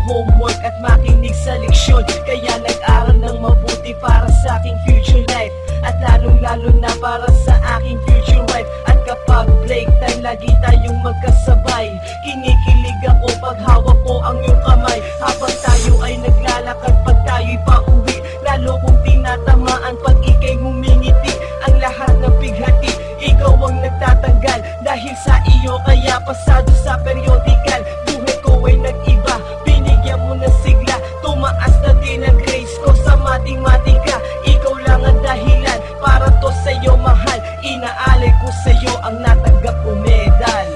homework at makinig sa leksyon. Kaya nag-aral ng mabuti para sa aking future life, at lalong-lalo na para sa aking future wife. At kapag break time, lagi tayong magkasabay. Kinikilig ako pag hawak ko ang iyong kamay, habang tayo ay naglalakad pag tayo'y pauwi. Lalo kong tinatamaan pag ika'y ngumingiti. Ang lahat ng pighati, ikaw ang nagtatanggal. Dahil sa iyo kaya pasado sa periodical. Buhay ko ay nag-iba, binigyan mo ng sigla. Tumaas na din ang grades ko sa matematika. Ikaw lang ang dahilan para to sa'yo mahal. Inaalay ko sa'yo ang natanggap ko medal.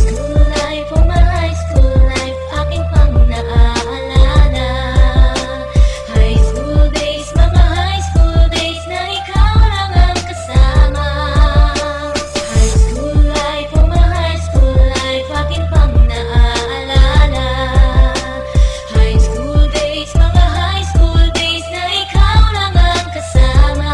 School life, oh my high school life, aking pang naaalala. High school days, mga high school days na ikaw lang ang kasama. High school life, oh my high school life, aking pang naaalala. High school days, mga high school days na ikaw lang ang kasama.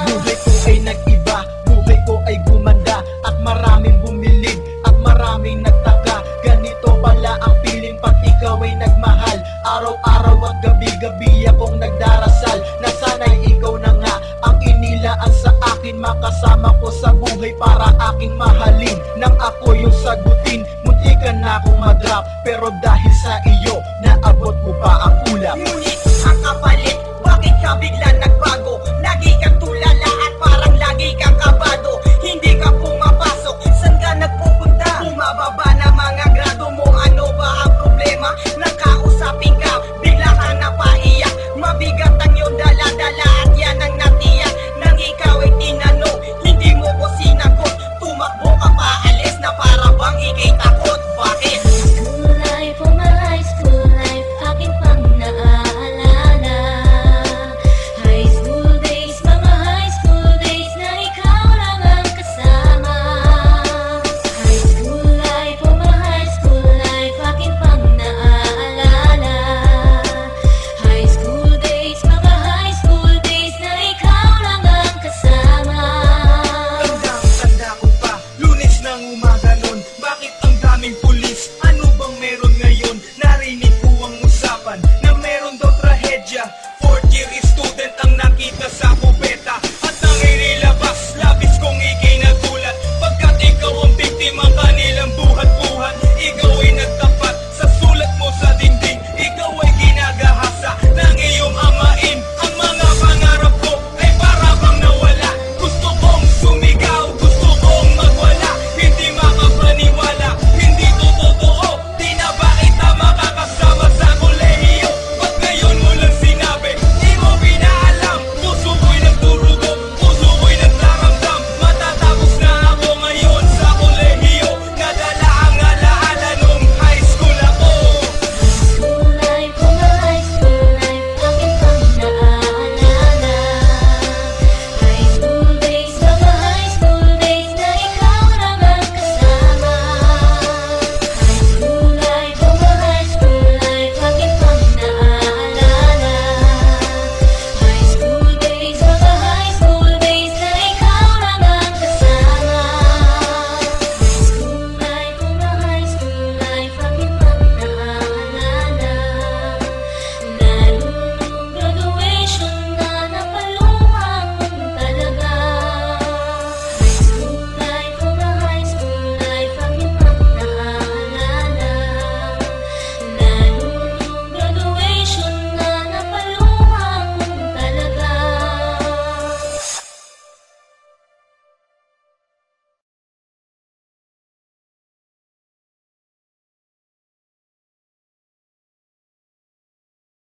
Buhay ko ay nag-iba, buhay ko ay gumanda, at maraming bumilig, at maraming nagtaka. Ganito pala ang feeling pag ikaw ay nagmahal. Araw-araw at gabi-gabi akong nagdarasal na sana'y ikaw na nga ang inilaan sa akin. Makasama ko sa buhay para aking mahalin. Nang ako yung sagutin, muntikan na akong mag-drop, pero dahil sa iyo, naabot mo pa ang ulap. Ngunit ang kapalit, bakit ka bigla nagbago? Lagi kang tulala at parang lagi kang kabado. Hindi ka pumapasok, saan ka nagpupunta? Bumababa na mga grado mo, ano ba ang problema? Nakausapin ka, bigla ka napaiyak. Mabigat ang iyong dala-dala at yan ang natiyak. Nang ikaw ay tinanong, hindi mo ko sinagot. Tumakbo ka pa, alis na para bang ikay takot. Bakit? School life, oh my high school life, aking pang naaalala. High school days, mga high school days na ikaw lang ang kasama. High school life, oh my high school life, aking pang naaalala. High school days, mga high school days na ikaw lang ang kasama. Tanda ko pa, Lunes ng umaga nun. Bakit ang daming pulis? Ano bang meron ngayon? Narinig ko ang usapan na meron daw